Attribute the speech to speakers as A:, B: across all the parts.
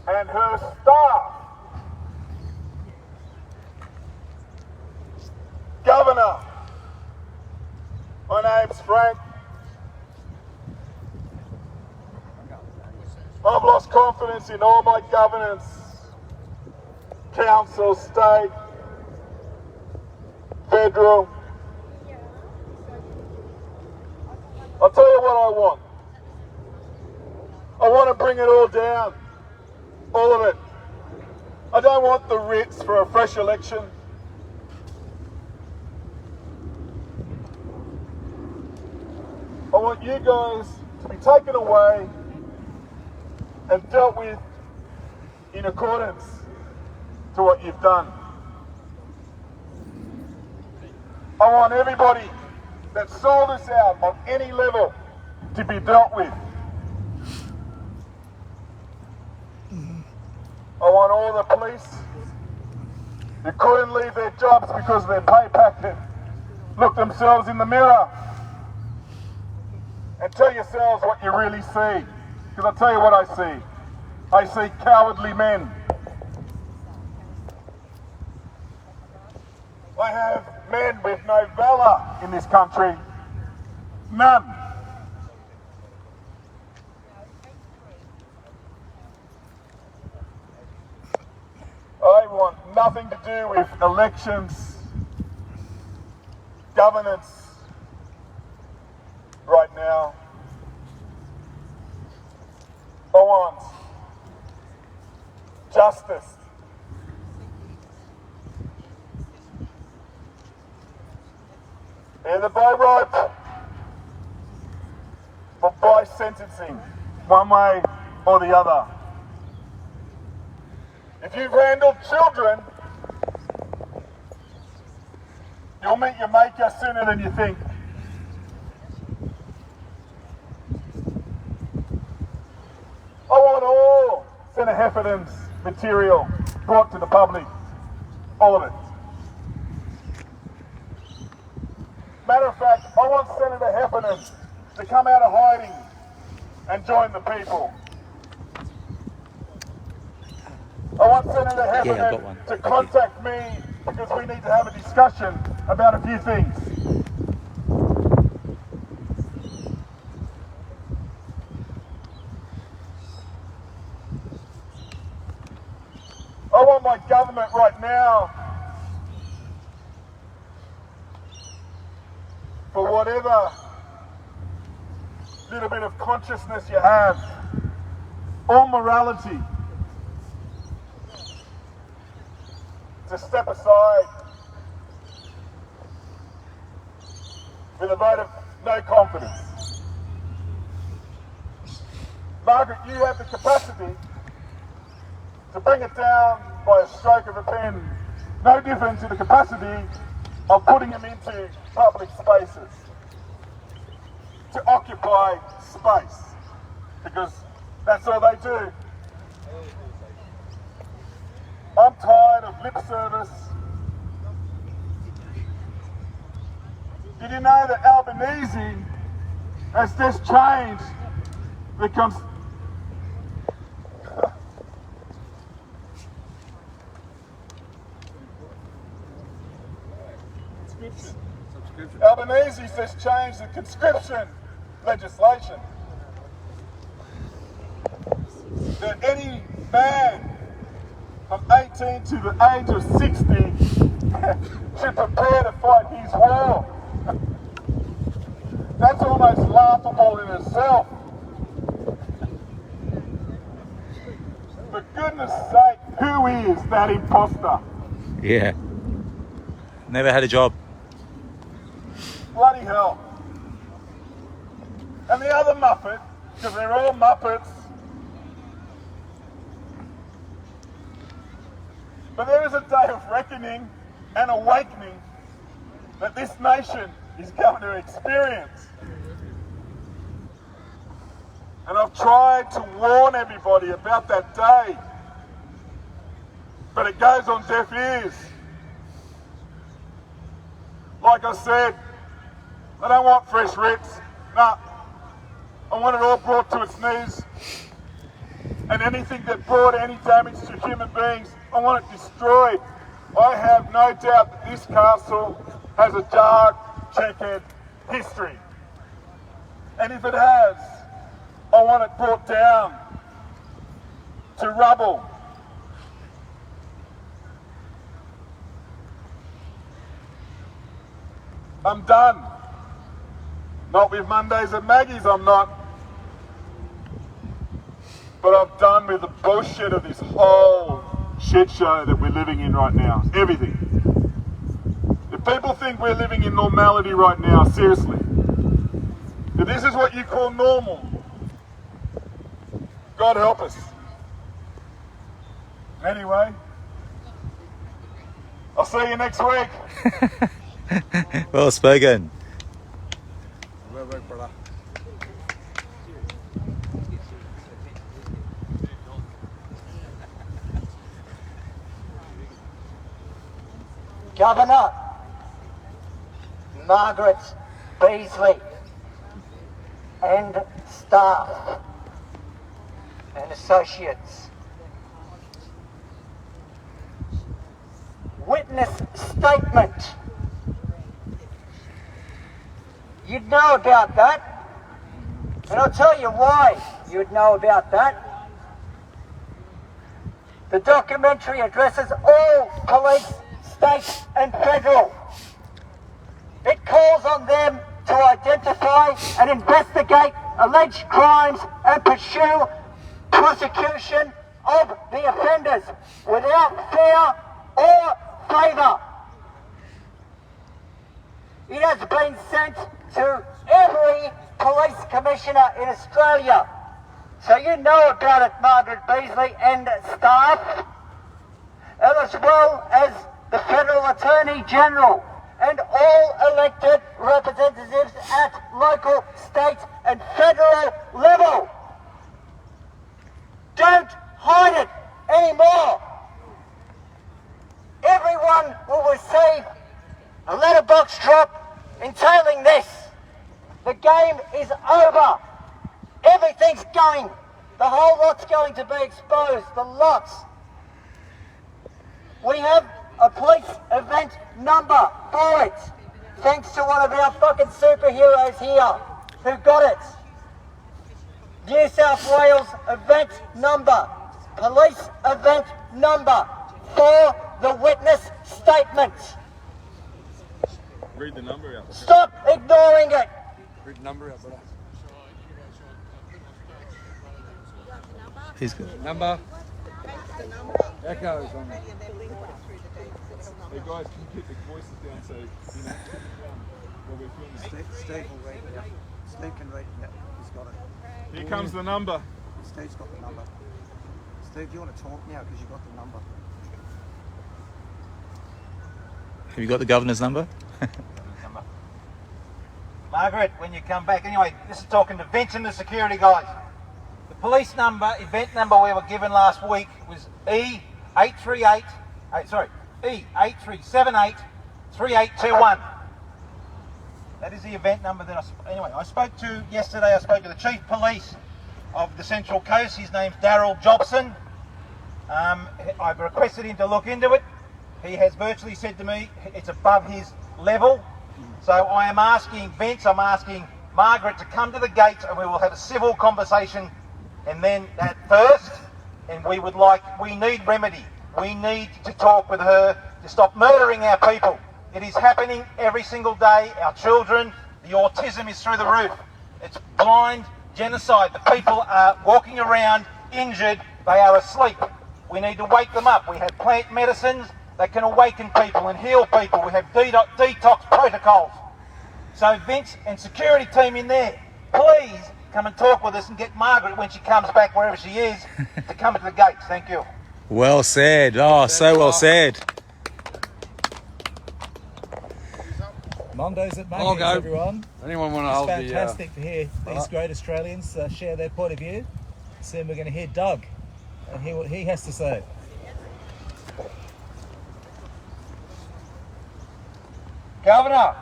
A: and her staff. Governor, my name's Frank. I've lost confidence in all my governance, council, state, federal. I'll tell you what I want. I want to bring it all down, all of it. I don't want the writs for a fresh election. I want you guys to be taken away and dealt with in accordance to what you've done. I want everybody that sold us out on any level to be dealt with. I want all the police who couldn't leave their jobs because of their pay packet look themselves in the mirror and tell yourselves what you really see. Because I'll tell you what I see. I see cowardly men. I have men with no valour in this country. None. I want nothing to do with elections, governance right now. I want justice. Either by rope or by sentencing, one way or the other. If you've handled children, you'll meet your maker sooner than you think. I want all Senator Hefferton's material brought to the public, all of it. Matter of fact, I want Senator Hefferton to come out of hiding and join the people. I want Senator Hefferton to contact me because we need to have a discussion about a few things. I want my government right now, for whatever little bit of consciousness you have, or morality, to step aside with a vote of no confidence. Margaret, you have the capacity to bring it down by a stroke of a pen, no different to the capacity of putting them into public spaces, to occupy space, because that's all they do. I'm tired of lip service. Did you know that Albanese has just changed the Albanese has changed the conscription legislation. That any man from 18 to the age of 60 should prepare to fight his war. That's almost laughable in itself. For goodness sake, who is that imposter?
B: Yeah. Never had a job.
A: Bloody hell. And the other Muppet, because they're all Muppets, but there is a day of reckoning and awakening that this nation is going to experience. And I've tried to warn everybody about that day, but it goes on deaf ears. Like I said, I don't want fresh writs. No, I want it all brought to its knees and anything that brought any damage to human beings, I want it destroyed. I have no doubt that this castle has a dark, checkered history. And if it has, I want it brought down to rubble. I'm done. Not with Mondays at Maggie's, I'm not. But I'm done with the bullshit of this whole shit show that we're living in right now. Everything. If people think we're living in normality right now, seriously, if this is what you call normal, God help us. Anyway, I'll see you next week.
B: Well spoken.
C: Governor Margaret Beasley and staff and associates. Witness statement. You'd know about that, and I'll tell you why you'd know about that. The documentary addresses all police, state and federal. It calls on them to identify and investigate alleged crimes and pursue prosecution of the offenders without fear or favour. It has been sent to every police commissioner in Australia. So you know about it, Margaret Beasley and staff, and as well as the Federal Attorney General and all elected representatives at local, state and federal level. Don't hide it anymore. Everyone will receive a letterbox drop entailing this. The game is over. Everything's going. The whole lot's going to be exposed. The lots. We have a police event number for it. Thanks to one of our fucking superheroes here who got it. New South Wales event number. Police event number for the witness statement.
D: Read the number out.
C: Stop ignoring it.
D: Read the number out, brother.
B: He's good.
D: Number. Echoes on it. Hey guys, can you keep the voices down so you know while we're filming?
E: Steve will read it. Steve can read it. Yeah, he's got it.
D: Here comes the number.
E: Steve's got the number. Steve, do you want to talk now because you got the number?
B: Have you got the governor's number?
F: Margaret, when you come back. Anyway, this is talking to Vince and the security guys. The police number, event number we were given last week was E838, E83783821. That is the event number that I spoke to yesterday. I spoke to the Chief Police of the Central Coast. His name's Daryl Jobson. I've requested him to look into it. He has virtually said to me it's above his level. So I am asking Vince, I'm asking Margaret to come to the gates and we will have a civil conversation, and then at first, and we need remedy. We need to talk with her to stop murdering our people. It is happening every single day. Our children, the autism is through the roof. It's blind genocide. The people are walking around injured. They are asleep. We need to wake them up. We have plant medicines that can awaken people and heal people. We have detox protocols. So Vince and security team in there, please come and talk with us and get Margaret when she comes back, wherever she is, to come to the gates. Thank you.
B: Well said. Oh, so well said. Mondays at
D: I'll
B: Maggie's,
D: go.
B: everyone.
D: Anyone want to
B: It's
D: hold
B: fantastic to hear these great Australians share their point of view. Soon we're going to hear Doug and hear what he has to say.
G: Governor,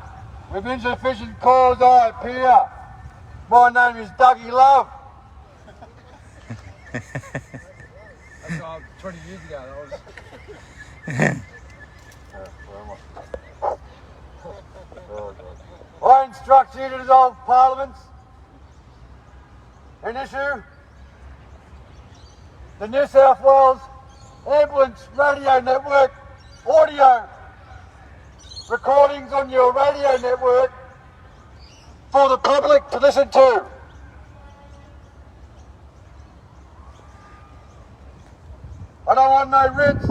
G: with insufficient cause I appear. My name is Dougie Love. Oh, 20 years ago, that was... I instruct you to dissolve Parliament and issue the New South Wales Ambulance Radio Network audio recordings on your radio network for the public to listen to. I don't want no writs.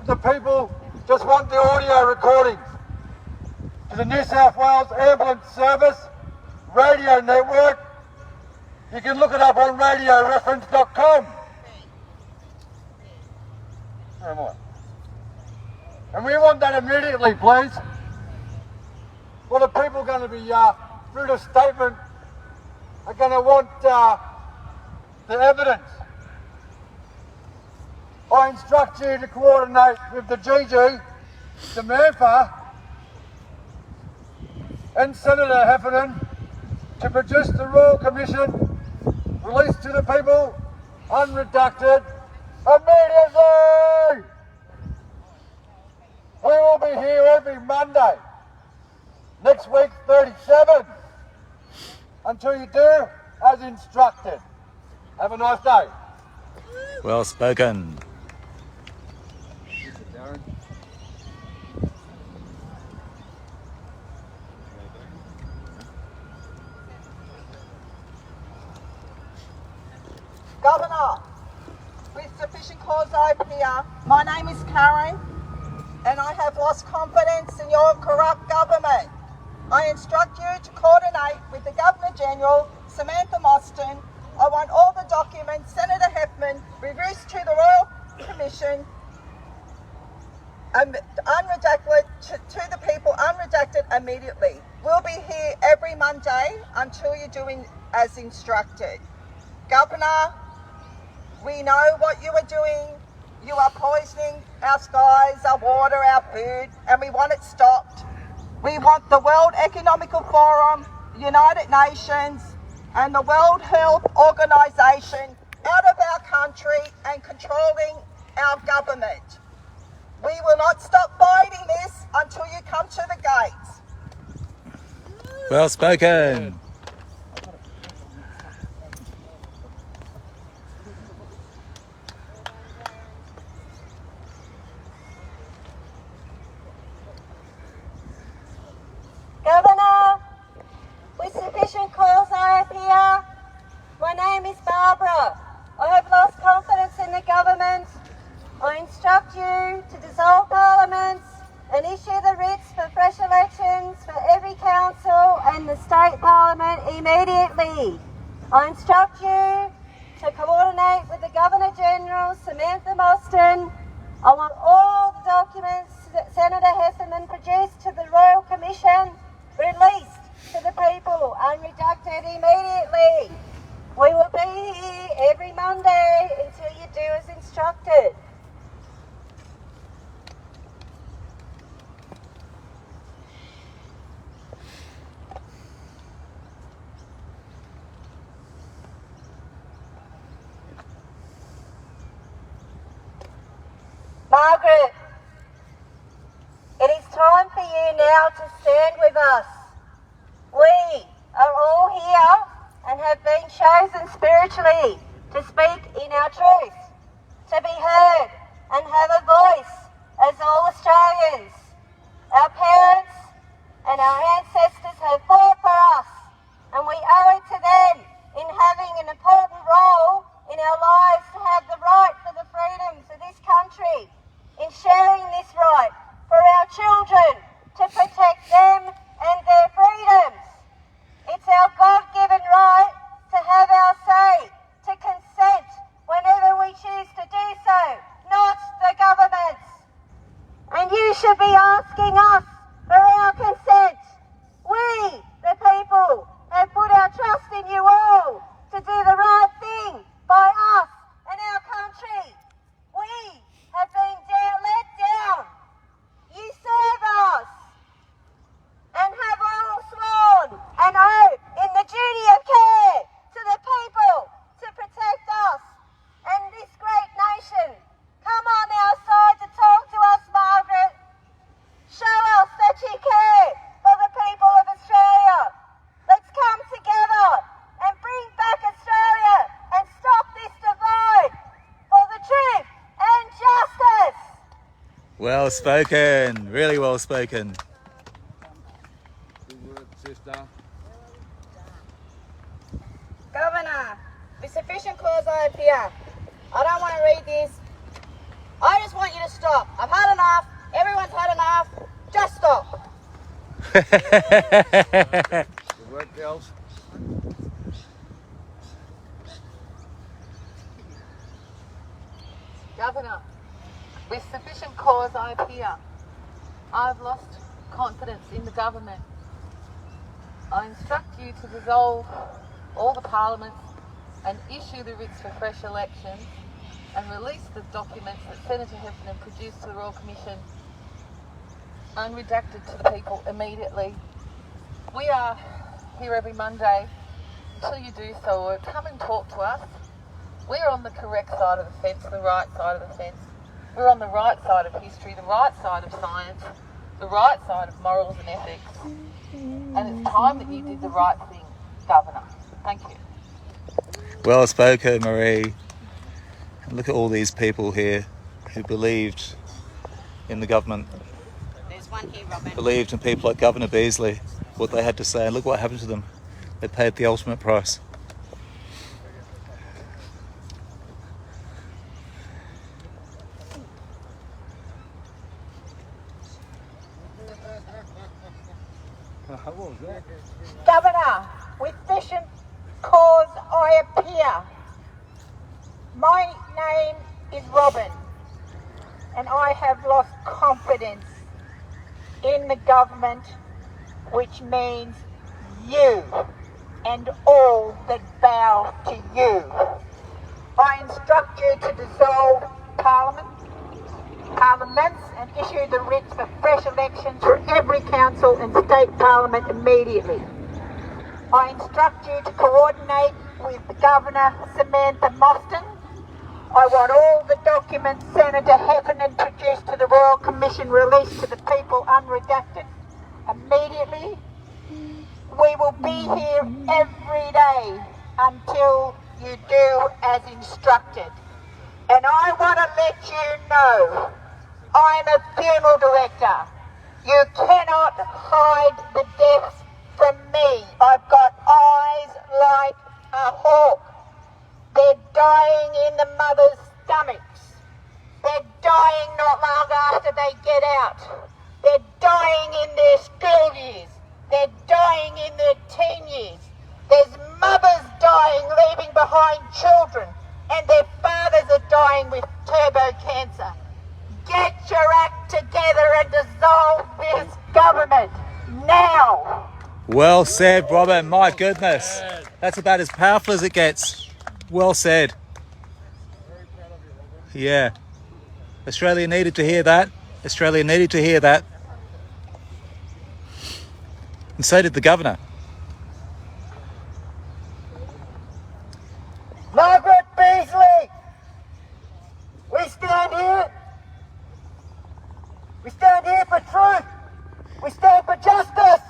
G: The people just want the audio recordings. To the New South Wales Ambulance Service Radio Network. You can look it up on radioreference.com. And we want that immediately, please. Well, the people are going to be, through the statement, are going to want the evidence. I instruct you to coordinate with the GG, the Manfa, and Senator Heffernan to produce the Royal Commission released to the people, unredacted, immediately! We will be here every Monday. Next week, 37. Until you do as instructed. Have a nice day.
B: Well spoken.
H: Governor, with sufficient cause I appear, my name is Karen and I have lost confidence in your corrupt government. I instruct you to coordinate with the Governor-General, Samantha Mostyn. I want all the documents, Senator Heffernan, reduced to the Royal Commission, unredacted, to the people, unredacted immediately. We'll be here every Monday until you're doing as instructed. Governor, we know what you are doing. You are poisoning our skies, our water, our food, and we want it stopped. We want the World Economical Forum, United Nations, and the World Health Organization out of our country and controlling our government. We will not stop fighting this until you come to the gates.
B: Well spoken.
I: Governor, with sufficient cause I appear. My name is Barbara. I have lost confidence in the government. I instruct you to dissolve parliaments and issue the writs for fresh elections for every council and the state parliament immediately. I instruct you to coordinate with the Governor-General, Samantha Mostyn. I want all the documents that Senator Heffernan produced to the Royal Commission released to the people, unredacted immediately. We will be here every Monday until you do as instructed. Margaret, it is time for you now to stand with us. We are all here and have been chosen spiritually to speak in our truth, to be heard and have a voice as all Australians. Our parents and our ancestors have fought for us, and we owe it to them in having an important role in our lives to have the right for the freedoms of this country, in sharing this right for our children to protect them and their freedoms. It's our God-given right to have our say, to consent whenever we choose to do so, not the government's. And you should be asking us for our consent. We, the people, have put our trust in you all to do the right thing by us and our country. We have been let down. You serve us and have all sworn an oath in the duty of care to the people to protect us and this great
B: Well spoken, really well spoken.
G: Good work, sister.
I: Governor, the sufficient clause I have here. I don't want to read this. I just want you to stop. I've had enough. Everyone's had enough. Just stop.
G: Good work, girls.
J: Governor, with sufficient cause I appear. I've lost confidence in the government. I instruct you to dissolve all the parliaments and issue the writs for fresh elections and release the documents that Senator Heffernan produced to the Royal Commission unredacted to the people immediately. We are here every Monday until you do so, or come and talk to us. We're on the correct side of the fence, the right side of the fence. We're on the right side of history, the right side of science, the right side of morals and ethics. And it's time that you did the right thing, Governor. Thank you.
B: Well spoken, Marie. And look at all these people here who believed in the government.
I: There's one here, Robin.
B: Believed in people like Governor Beazley, what they had to say, and look what happened to them. They paid the ultimate price.
I: Governor, with sufficient cause I appear. My name is Robin, and I have lost confidence in the government, which means you and all that bow to you. I instruct you to dissolve parliaments and issue the writs for fresh elections for every council and state parliament immediately. I instruct you to coordinate with Governor Samantha Mostyn. I want all the documents Senator Heffernan produced to the Royal Commission released to the people unredacted immediately. We will be here every day until you do as instructed. And I want to let you know, I'm a funeral director. You cannot hide the deaths from me. I've got eyes like a hawk. They're dying in the mother's stomachs. They're dying not long after they get out. They're dying in their school years. They're dying in their teen years. There's mothers dying, leaving behind children, and their fathers are dying with turbo cancer. Get your act together and dissolve this government now.
B: Well said, Robin. My goodness. That's about as powerful as it gets. Well said. Yeah. Australia needed to hear that. Australia needed to hear that. And so did the governor.
C: Margaret Beazley, we stand here. We stand here for truth. We stand for justice.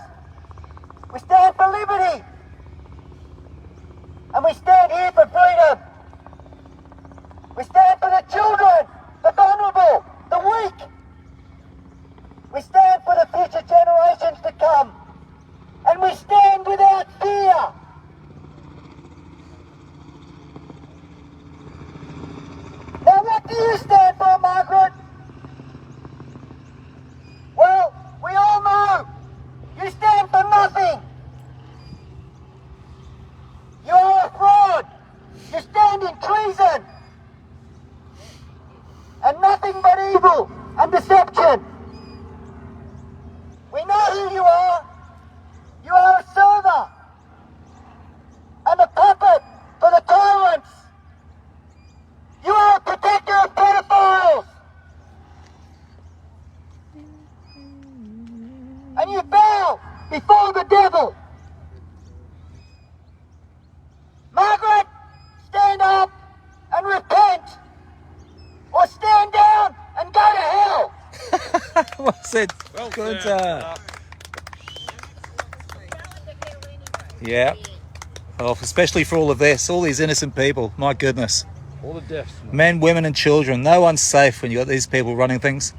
C: We stand for liberty. And we stand here for freedom. We stand for the children, the vulnerable, the weak. We stand for the future generations to come. And we stand without fear. Now what do you stand for, Margaret? Well, we all know you stand for nothing. You're a fraud. You stand in treason. And nothing but evil and deception. We know who you are. You are a server and a puppet for the tyrants. You are a protector of pedophiles. And you bow before the devil. Margaret, stand up and repent, or stand down and go to hell.
B: Well said. Good. Yeah. Oh, especially for all of this, all these innocent people. My goodness.
G: All the deaths.
B: Men, women and children. No one's safe when you got these people running things.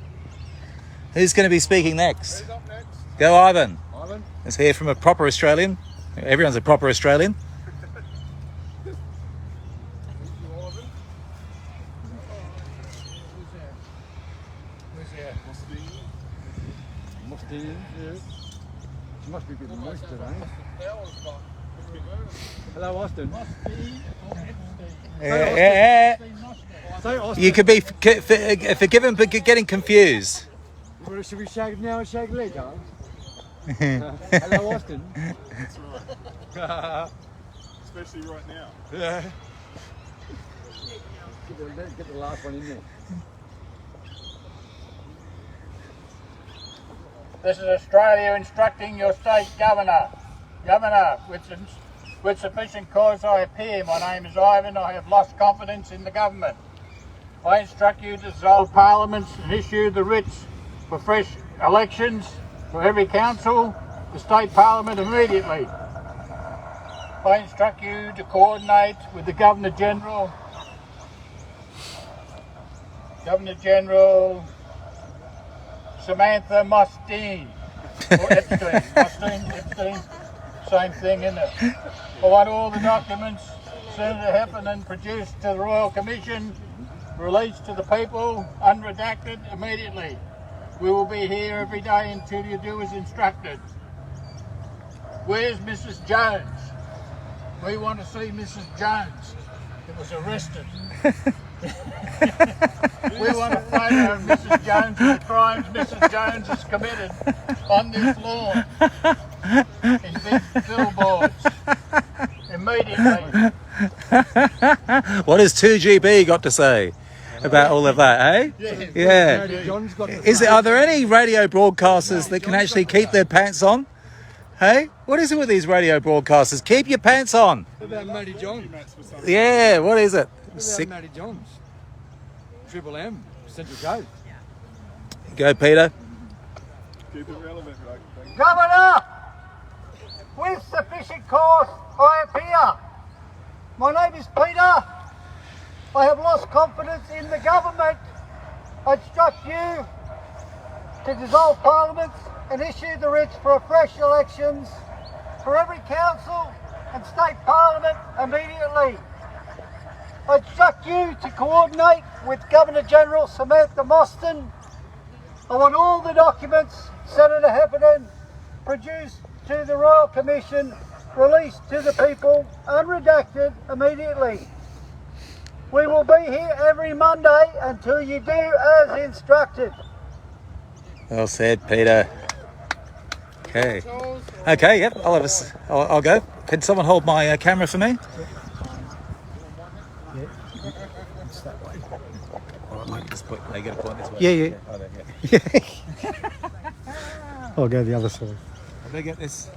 B: Who's going to be speaking next?
D: Who's up next?
B: Go, Ivan.
D: Ivan?
B: Let's hear from a proper Australian. Everyone's a proper Australian.
D: Thank you, Ivan. Who's there?
G: Mustine.
D: Yes.
G: She must be a bit moist today. Hello, Austin. Say Austin.
B: You could be forgiven for getting confused.
G: Well, should we shag now and shag later? Hello, Austin.
D: Especially right now.
G: Yeah. Get the last one in there.
K: This is Australia instructing your state governor. Governor, with sufficient cause I appear. My name is Ivan. I have lost confidence in the government. I instruct you to dissolve parliaments and issue the writs for fresh elections for every council, the state parliament immediately. I instruct you to coordinate with the Governor General, Samantha Mustine, or Epstein, same thing, isn't it? I want all the documents Senator Heffernan produced to the Royal Commission, released to the people, unredacted immediately. We will be here every day until you do as instructed. Where's Mrs. Jones? We want to see Mrs. Jones, who was arrested. We want a photo of Mrs. Jones and the crimes Mrs. Jones has committed on this lawn in big billboards immediately.
B: What has 2GB got to say about all of that, eh? Yeah. Are there any radio broadcasters that can actually keep their pants on? Hey, what is it with these radio broadcasters? Keep your pants on.
G: What about Matty Johns?
B: Yeah, what is it?
G: What about Matty Johns? Triple M, Central Coast.
B: Go, Peter.
D: Keep it relevant, right?
C: Governor, with sufficient cause I appear. My name is Peter. I have lost confidence in the government. I instruct you to dissolve parliaments and issue the writs for fresh elections for every council and state parliament immediately. I instruct you to coordinate with Governor General Samantha Mustine. I want all the documents Senator Heffernan produced to the Royal Commission, released to the people, unredacted immediately. We will be here every Monday until you do as instructed.
B: Well said, Peter. Okay. Okay, yep, I'll go. Can someone hold my camera for me? They get a point this way.
E: Yeah.
B: Oh, there,
E: Yeah. I'll go the other side.
B: They get this.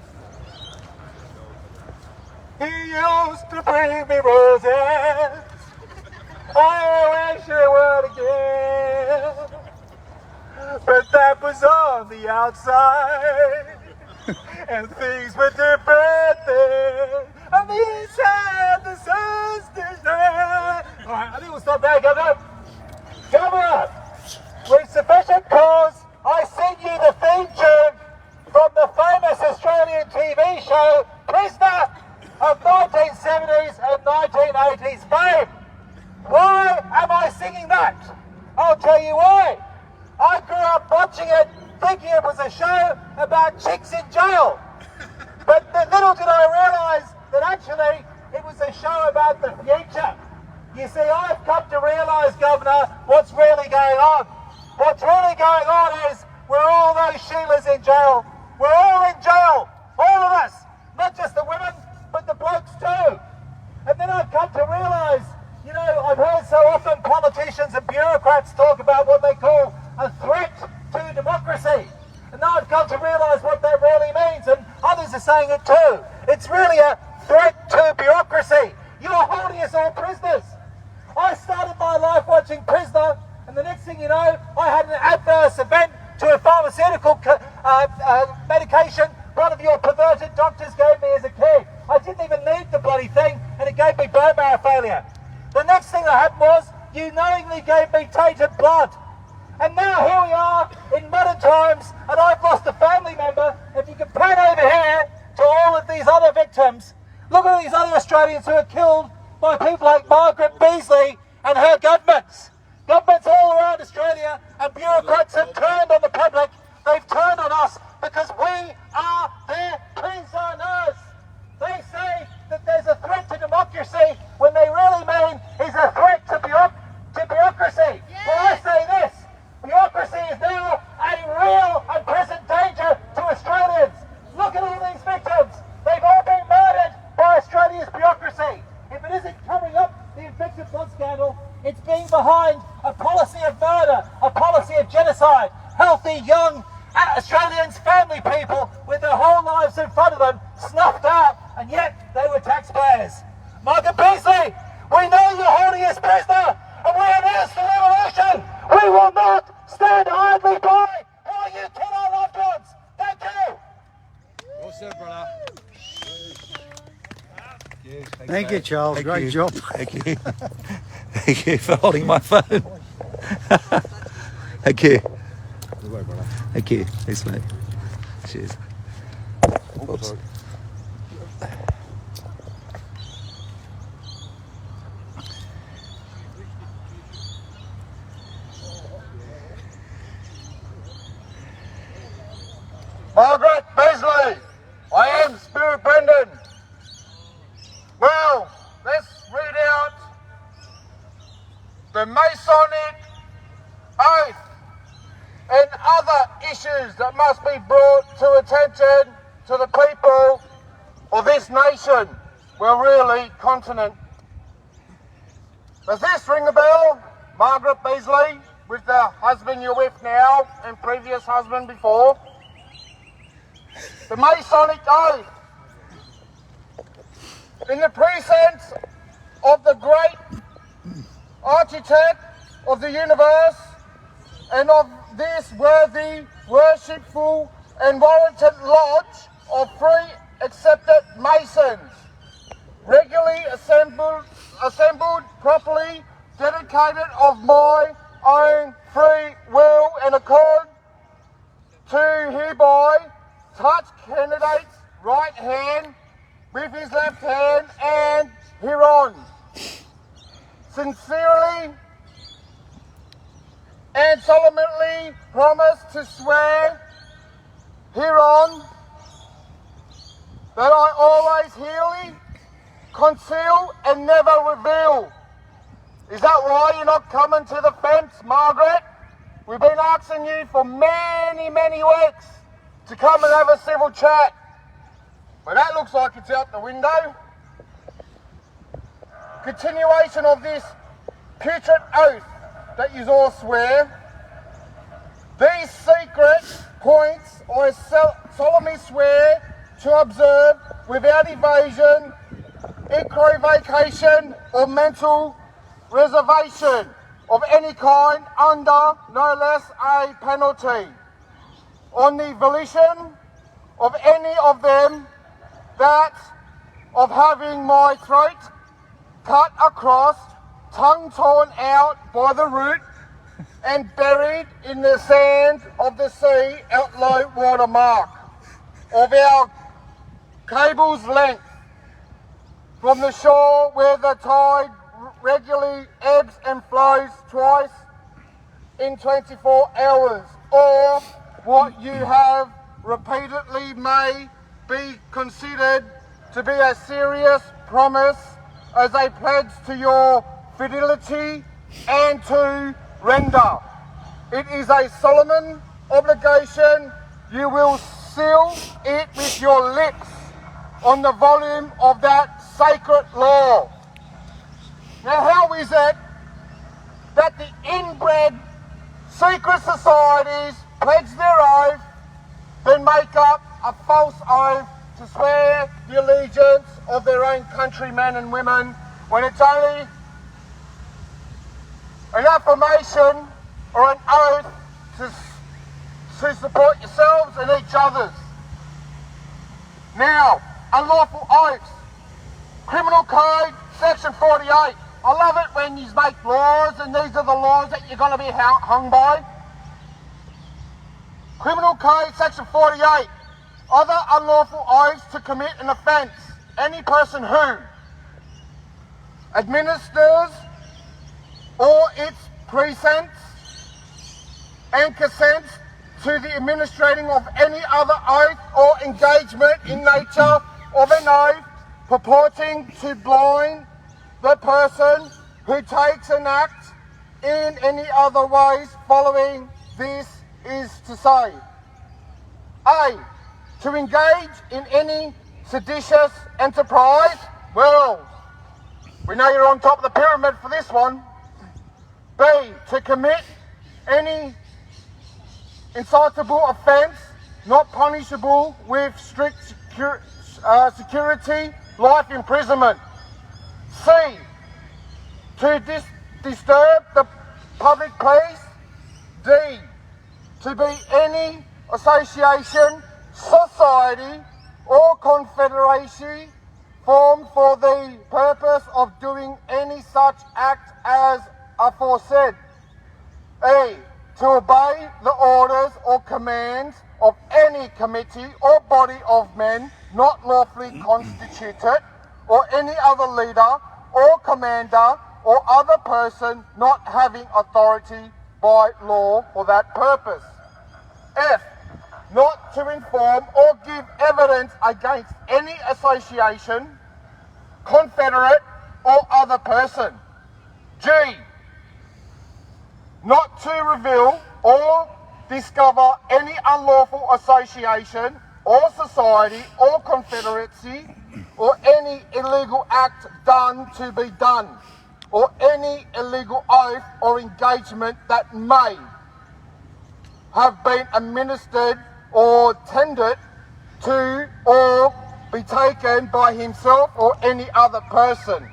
K: He used to bring me roses. I wish it would again. But that was on the outside. And things were different then. And these had the sisters there. Alright, I think we'll stop there, Governor. Governor, with sufficient cause, I sing you the theme tune from the famous Australian TV show, Prisoner, of 1970s and 1980s fame. Why am I singing that? I'll tell you why. I grew up watching it thinking it was a show about chicks in jail. But little did I realise that actually it was a show about the future. You see, I've come to realise, Governor, what's really going on. What's really going on is we're all those Sheilas in jail. We're all in jail. All of us. Not just the women, but the blokes too. And then I've come to realise, you know, I've heard so often politicians and bureaucrats talk about what they call a threat to democracy. And now I've come to realise what that really means, and others are saying it too. It's really a threat to bureaucracy. You're holding us all prisoners. I started my life watching Prisoner, and the next thing you know, I had an adverse event to a pharmaceutical medication one of your perverted doctors gave me as a kid. I didn't even need the bloody thing, and it gave me bone marrow failure. The next thing that happened was, you knowingly gave me tainted blood.
F: And now here we are in modern times, and I've lost a family member. If you can pan over here to all of these other victims, look at these other Australians who are killed by people like Margaret Beazley and her governments. Governments all around Australia and bureaucrats have turned on the public. They've turned on us because we are their prisoners. They say that there's a threat to democracy when they really mean is a threat to bureaucracy. Well, I say this, bureaucracy is now a real and present danger to Australians. Look at all these victims. They've all been murdered by Australia's bureaucracy. If it isn't covering up the infected blood scandal, it's being behind a policy of murder, a policy of genocide. Healthy, young Australians, family people with their whole lives in front of them, snuffed out, and yet they were taxpayers. Margaret Beazley, we know you're holding us prisoner, and we announce the revolution. We will not stand idly by while you kill our loved ones. Thank you.
E: Well said, brother.
B: Thank
E: you, Charles. Great job.
B: Thank you. Thank you for holding my phone. Thank you.
E: Good work, brother.
B: Thank you. Thanks, mate. Cheers. Oops.
G: Margaret Beazley, I am Spirit Brendan. Well, let's read out the Masonic oath and other issues that must be brought to attention to the people of this nation, well really continent. Does this ring a bell? Margaret Beazley, with the husband you're with now and previous husband before. The Masonic oath. In the precincts of the great architect of the universe and of this worthy, worshipful and warranted lodge of free accepted Masons, regularly assembled properly, dedicated of my own free will and accord, to hereby touch candidate's right hand with his left hand and hereon sincerely and solemnly promise to swear hereon that I always hearly conceal and never reveal. Is that why you're not coming to the fence, Margaret? We've been asking you for many, many weeks to come and have a civil chat. But that looks like it's out the window. Continuation of this putrid oath that you all swear. These secret points I solemnly swear to observe without evasion, equivocation or mental reservation of any kind under no less a penalty on the volition of any of them that of having my throat cut across, tongue torn out by the root and buried in the sand of the sea at low water mark of our cable's length from the shore where the tide regularly ebbs and flows twice in 24 hours, or what you have repeatedly may be considered to be a serious promise as a pledge to your fidelity and to render. It is a solemn obligation. You will seal it with your lips on the volume of that sacred law. Now, how is it that the inbred secret societies pledge their oath, then make up a false oath to swear the allegiance of their own countrymen and women when it's only an affirmation or an oath to support yourselves and each others? Now, unlawful oaths. Criminal Code, Section 48. I love it when you make laws and these are the laws that you're going to be hung by. Criminal Code Section 48. Other unlawful oaths to commit an offence. Any person who administers or its precincts and consents to the administering of any other oath or engagement in nature of an oath purporting to blind the person who takes an act in any other ways following this is to say, A, to engage in any seditious enterprise. Well, we know you're on top of the pyramid for this one. B, to commit any incitable offence not punishable with strict security, life imprisonment. C, to disturb the public peace. D, to be any association, society or confederation formed for the purpose of doing any such act as aforesaid. E, to obey the orders or commands of any committee or body of men not lawfully constituted, or any other leader or commander or other person not having authority by law for that purpose. F, not to inform or give evidence against any association, confederate or other person. G, not to reveal or discover any unlawful association or society or confederacy or any illegal act done to be done, or any illegal oath or engagement that may have been administered or tendered to or be taken by himself or any other person,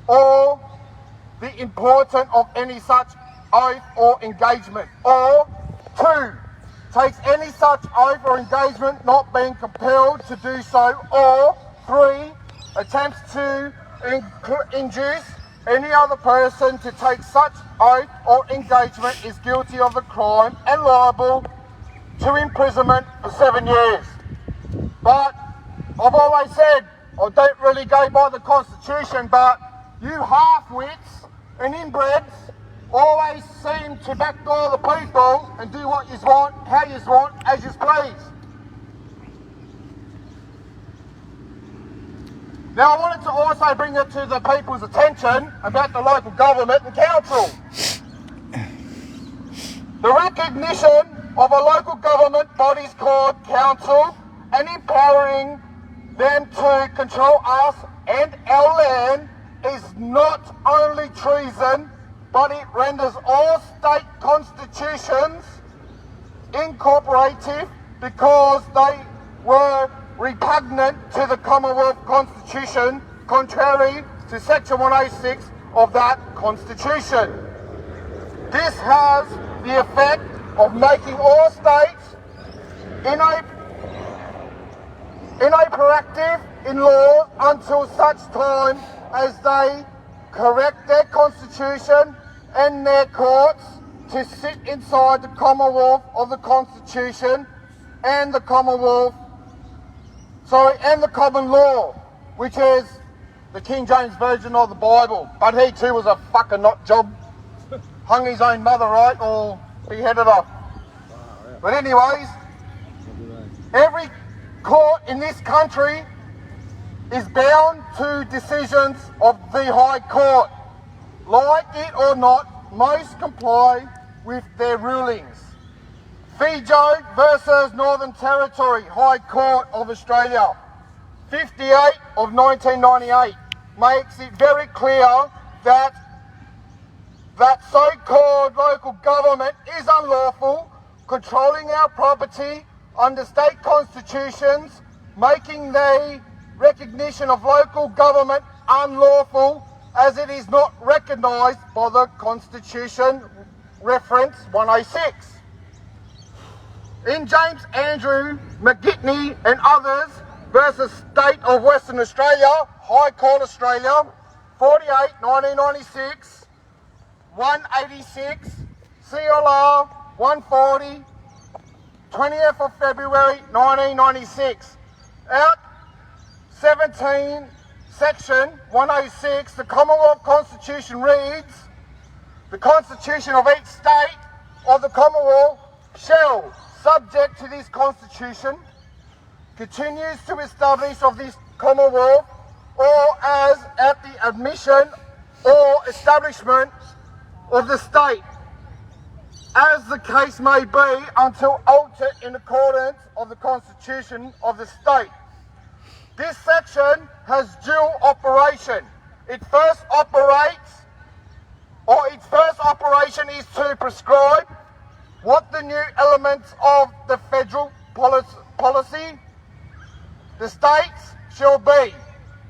G: or the importance of any such oath or engagement. Or 2, takes any such oath or engagement not being compelled to do so. Or 3, attempts to induce any other person to take such oath or engagement is guilty of the crime and liable to imprisonment for 7 years. But I've always said, I don't really go by the Constitution, but you half-wits and inbreds always seem to backdoor the people and do what you want, how you want, as you please. Now, I wanted to also bring it to the people's attention about the local government and council. The recognition of a local government bodies called council and empowering them to control us and our land is not only treason, but it renders all state constitutions incorporative because they were repugnant to the Commonwealth Constitution, contrary to Section 106 of that Constitution. This has the effect of making all states inoperative in law until such time as they correct their constitution and their courts to sit inside the Commonwealth of the Constitution and the common law, which is the King James Version of the Bible. But he too was a fucking nut job. Hung his own mother, right, or beheaded her. But anyways, every court in this country is bound to decisions of the High Court. Like it or not, most comply with their rulings. Fijo versus Northern Territory, High Court of Australia, 58 of 1998, makes it very clear that so-called local government is unlawful, controlling our property under state constitutions, making the recognition of local government unlawful as it is not recognised by the Constitution, reference 106. In James Andrew McGitney and others versus State of Western Australia, High Court Australia, 48, 1996, 186, CLR 140, 20th of February 1996. Out 17, Section 106, the Commonwealth Constitution reads, the Constitution of each state of the Commonwealth shall, subject to this Constitution, continues to establish of this Commonwealth or as at the admission or establishment of the state, as the case may be, until altered in accordance of the Constitution of the state. This section has dual operation. Its first operation is to prescribe what the new elements of the federal policy the states shall be.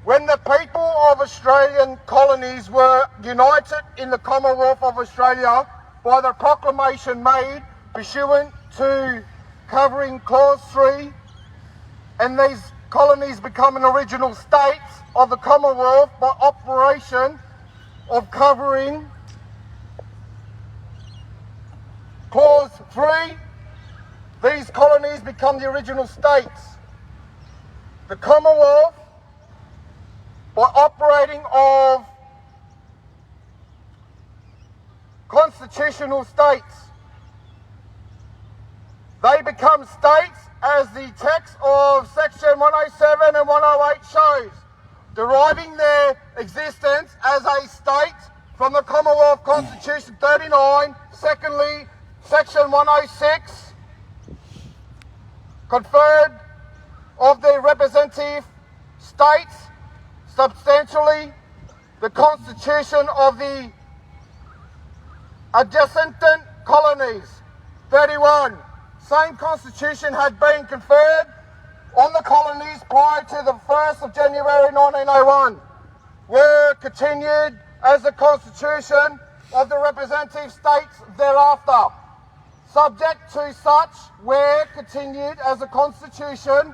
G: When the people of Australian colonies were united in the Commonwealth of Australia by the proclamation made pursuant to covering Clause 3, and these colonies becoming original states of the Commonwealth by operation of covering Clause 3, these colonies become the original states. The Commonwealth, by operating of constitutional states, they become states as the text of Section 107 and 108 shows, deriving their existence as a state from the Commonwealth Constitution 39. Secondly, Section 106 conferred of the representative states substantially the constitution of the adjacent colonies. 31. Same constitution had been conferred on the colonies prior to the 1st of January 1901, were continued as the constitution of the representative states thereafter. Subject to such were continued as the constitution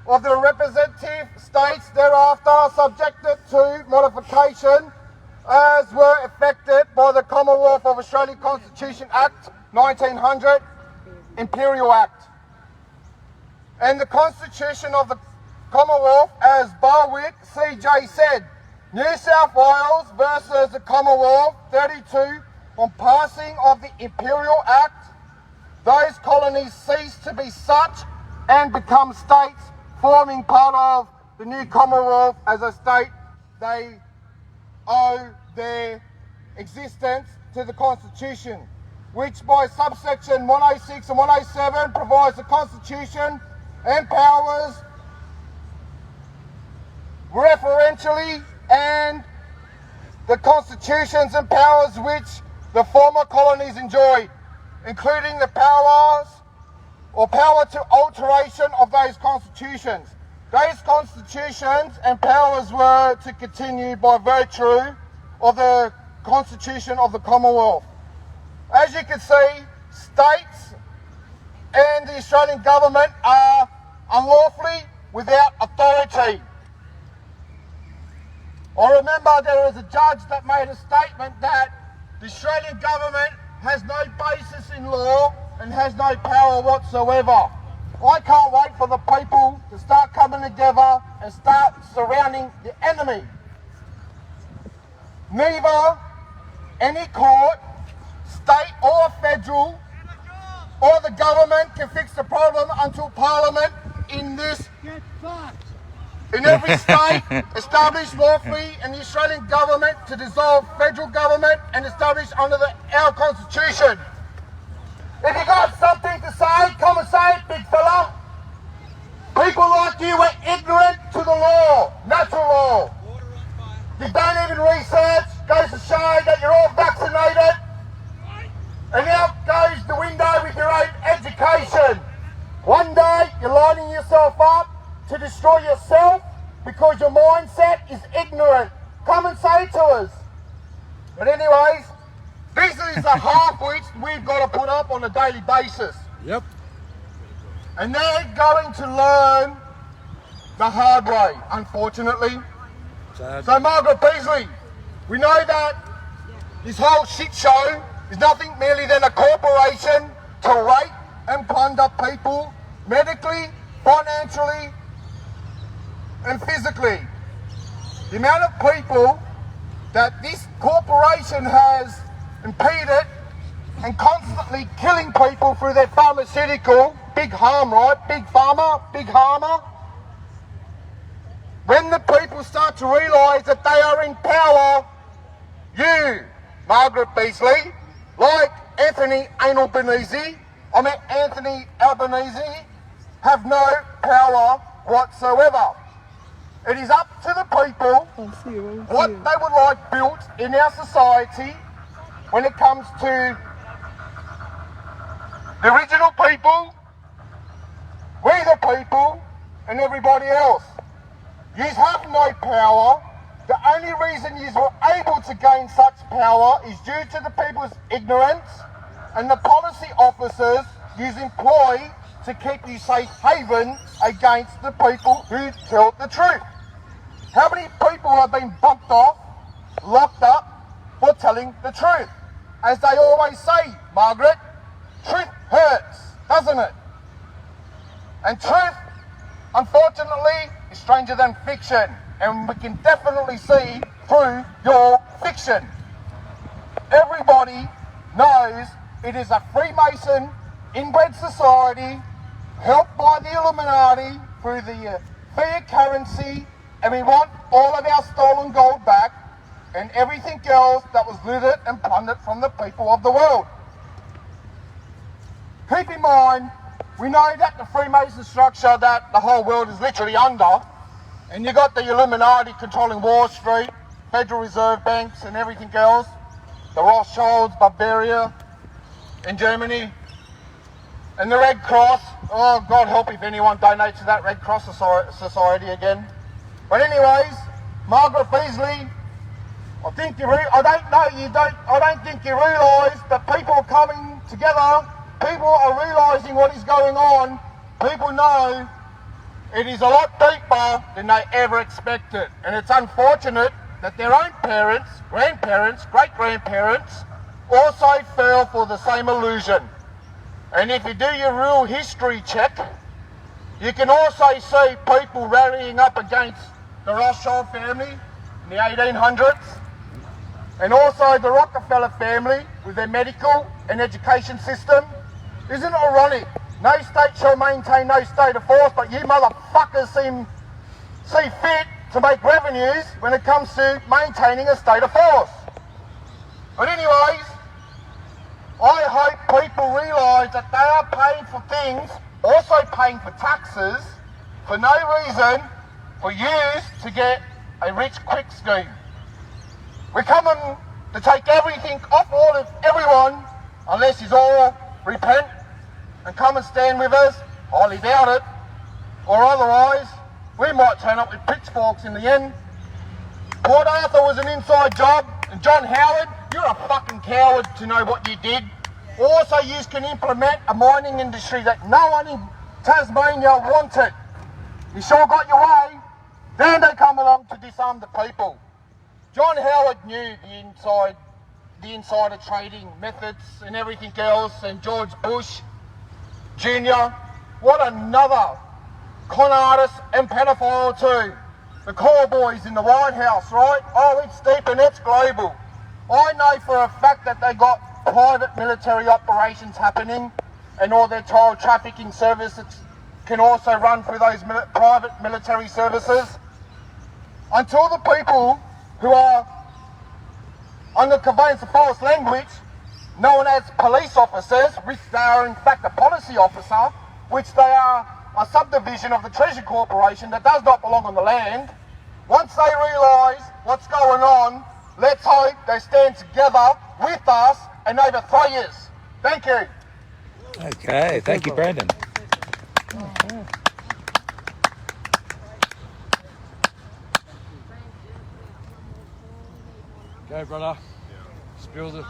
G: of the representative states thereafter, subjected to modification as were effected by the Commonwealth of Australia Constitution Act 1900, Imperial Act. And the Constitution of the Commonwealth, as Barwick CJ said, New South Wales versus the Commonwealth 32, on passing of the Imperial Act, those colonies cease to be such and become states forming part of the new Commonwealth. As a state, they owe their existence to the Constitution, which by subsection 106 and 107 provides the Constitution and powers referentially and the constitutions and powers which the former colonies enjoyed, including the powers or power to alteration of those constitutions. Those constitutions and powers were to continue by virtue of the Constitution of the Commonwealth. As you can see, states and the Australian government are unlawfully without authority. I remember there was a judge that made a statement that the Australian government has no basis in law and has no power whatsoever. I can't wait for the people to start coming together and start surrounding the enemy. Neither any court, state or federal, or the government can fix the problem until Parliament in every state established lawfully, and the Australian government to dissolve federal government and establish under our Constitution. If you got something to say, come and say it, big fella. People like you are ignorant to the law, natural law. You don't even research, goes to show that you're all vaccinated. And out goes the window with your own education. One day you're lining yourself up to destroy yourself because your mindset is ignorant. Come and say it to us. But anyways, this is the half which we've got to put up on a daily basis.
B: Yep.
G: And they're going to learn the hard way, unfortunately.
B: Sad.
G: So Margaret Beasley, we know that this whole shit show is nothing merely than a corporation to rape and plunder people medically, financially, and physically. The amount of people that this corporation has impeded and constantly killing people through their pharmaceutical, big harm, right? Big pharma, big harmer. When the people start to realise that they are in power, you, Margaret Beasley, like Anthony Albanese, have no power whatsoever. It is up to the people what they would like built in our society when it comes to the original people, we the people, and everybody else. You have no power. The only reason you were able to gain such power is due to the people's ignorance and the policy officers you employ to keep you safe haven against the people who tell the truth. How many people have been bumped off, locked up for telling the truth? As they always say, Margaret, truth hurts, doesn't it? And truth, unfortunately, is stranger than fiction, and we can definitely see through your fiction. Everybody knows it is a Freemason inbred society helped by the Illuminati through the fiat currency, and we want all of our stolen gold back and everything else that was looted and plundered from the people of the world. Keep in mind, we know that the Freemason structure that the whole world is literally under, and you got the Illuminati controlling Wall Street, Federal Reserve banks and everything else, the Rothschilds, Bavaria in Germany, and the Red Cross. Oh, God help if anyone donates to that Red Cross Society again. But anyways, Margaret Beasley, I don't think you realise that people are coming together. People are realising what is going on. People know it is a lot deeper than they ever expected. And it's unfortunate that their own parents, grandparents, great-grandparents also fell for the same illusion. And if you do your real history check, you can also see people rallying up against the Rothschild family in the 1800s, and also the Rockefeller family with their medical and education system. Isn't it ironic? No state shall maintain no state of force, but you motherfuckers see fit to make revenues when it comes to maintaining a state of force. But anyways, I hope people realise that they are paying for things, also paying for taxes, for no reason for you to get a rich quick scheme. We're coming to take everything off all of everyone, unless you all repent and come and stand with us. Highly doubt it. Or otherwise, we might turn up with pitchforks in the end. Port Arthur was an inside job, and John Howard, you're a fucking coward to know what you did. Also, you can implement a mining industry that no one in Tasmania wanted. You sure got your way. Then they come along to disarm the people. John Howard knew the insider trading methods and everything else, and George Bush Jr., what another con artist and pedophile too. The call boys in the White House, right? Oh, it's deep and it's global. I know for a fact that they got private military operations happening, and all their child trafficking services can also run through those private military services. Until the people who are under conveyance of false language, known as police officers, which they are in fact a policy officer, which they are a subdivision of the Treasury Corporation that does not belong on the land. Once they realise what's going on, let's hope they stand together with us and overthrow us. Thank you.
B: Okay, thank you, Brandon.
L: Okay, brother. Spills it.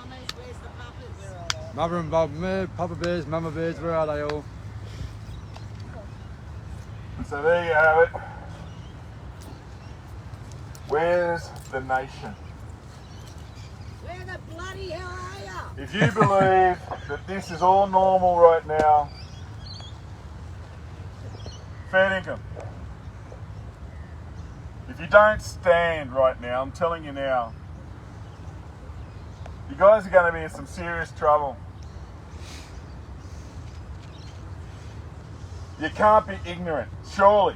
L: Mother and Papa Bears, Mama Bears, where are they all?
A: So there you have it. Where's the nation?
M: Where the bloody hell are you?
A: If you believe that this is all normal right now, fair dinkum. If you don't stand right now, I'm telling you now, you guys are going to be in some serious trouble. You can't be ignorant, surely.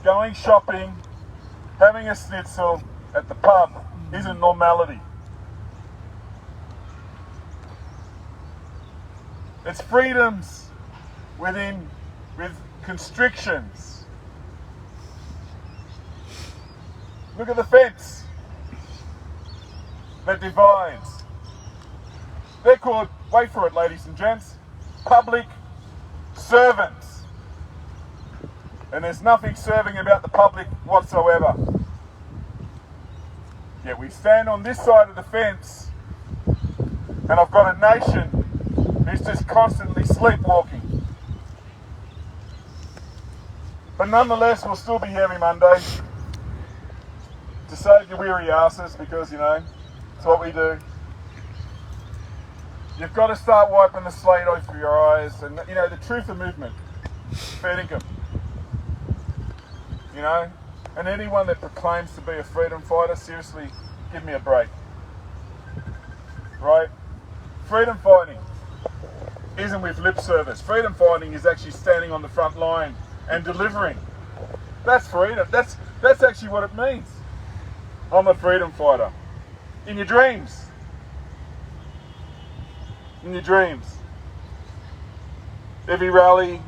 A: Going shopping, having a schnitzel at the pub isn't normality. It's freedoms with constrictions. Look at the fence that divides. They're called, wait for it ladies and gents, public servants. And there's nothing serving about the public whatsoever. Yet we stand on this side of the fence, and I've got a nation who's just constantly sleepwalking. But nonetheless, we'll still be here every Monday to save your weary asses, because, you know, it's what we do. You've got to start wiping the slate off your eyes, and, you know, the truth of movement, fair dinkum. You know, and anyone that proclaims to be a freedom fighter, seriously, give me a break. Right? Freedom fighting isn't with lip service. Freedom fighting is actually standing on the front line and delivering. That's freedom. That's actually what it means. I'm a freedom fighter. In your dreams. In your dreams. Every rally,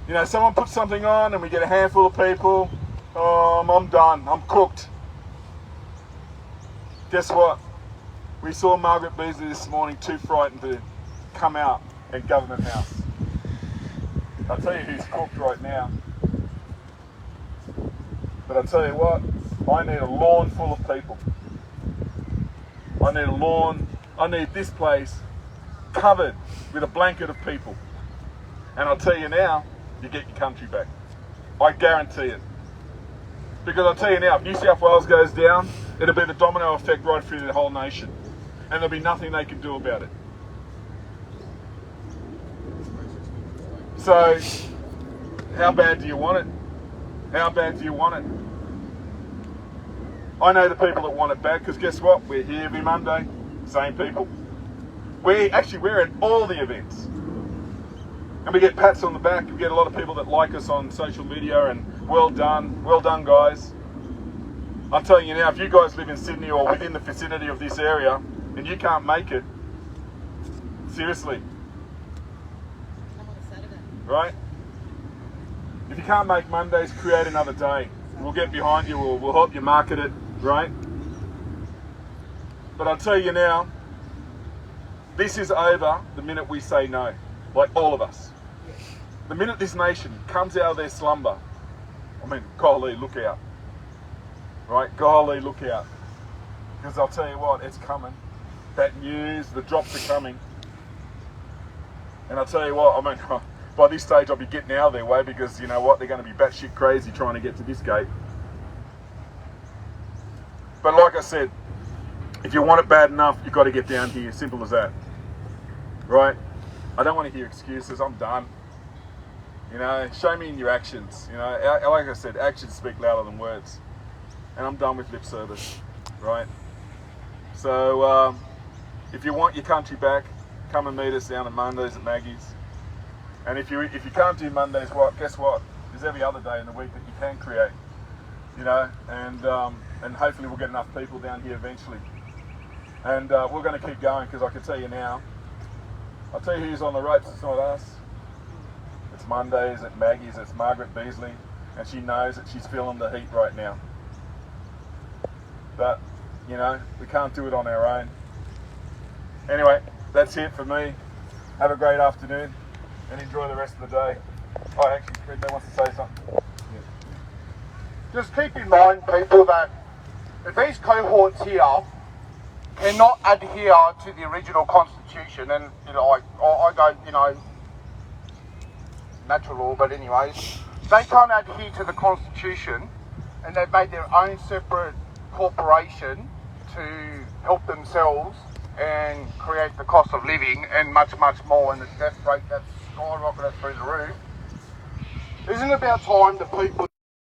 A: you know, someone puts something on and we get a handful of people. I'm done. I'm cooked. Guess what? We saw Margaret Beasley this morning, too frightened to come out at Government House. I'll tell you who's cooked right now. But I'll tell you what, I need a lawn full of people. I need a lawn. I need this place covered with a blanket of people. And I'll tell you now, you get your country back. I guarantee it. Because I'll tell you now, if New South Wales goes down, it'll be the domino effect right through the whole nation. And there'll be nothing they can do about it. So, how bad do you want it? How bad do you want it? I know the people that want it bad, because guess what? We're here every Monday, same people. We're at all the events. And we get pats on the back. We get a lot of people that like us on social media, and well done guys. I'm telling you now, if you guys live in Sydney or within the vicinity of this area and you can't make it, seriously, right? If you can't make Mondays, create another day. We'll get behind you, we'll help you market it, right? But I'll tell you now, this is over the minute we say no, like all of us. The minute this nation comes out of their slumber, I mean, golly, look out. Right? Golly, look out. Because I'll tell you what, it's coming. That news, the drops are coming. And I'll tell you what, I mean, by this stage I'll be getting out of their way, because you know what, they're going to be batshit crazy trying to get to this gate. But like I said, if you want it bad enough, you've got to get down here. Simple as that. Right? I don't want to hear excuses. I'm done. You know, show me in your actions. You know, like I said, actions speak louder than words. And I'm done with lip service. Right? So, if you want your country back, come and meet us down on Mondays at Maggie's. And if you can't do Mondays, guess what? There's every other day in the week that you can create. You know, and hopefully we'll get enough people down here eventually. And we're going to keep going, because I can tell you now, I'll tell you who's on the ropes. It's not us. It's Mondays at Maggie's. It's Margaret Beasley, and she knows that she's feeling the heat right now. But, you know, we can't do it on our own. Anyway, that's it for me. Have a great afternoon and enjoy the rest of the day. Oh, actually, Fred wants to say something. Yeah.
G: Just keep in mind, people, that if these cohorts here cannot adhere to the original constitution, and you know, I don't, you know, natural law, but anyways, they can't adhere to the constitution, and they've made their own separate corporation to help themselves
N: and create the cost of living and much, much more, and the death rate that's skyrocketed through the roof. Isn't it about time the people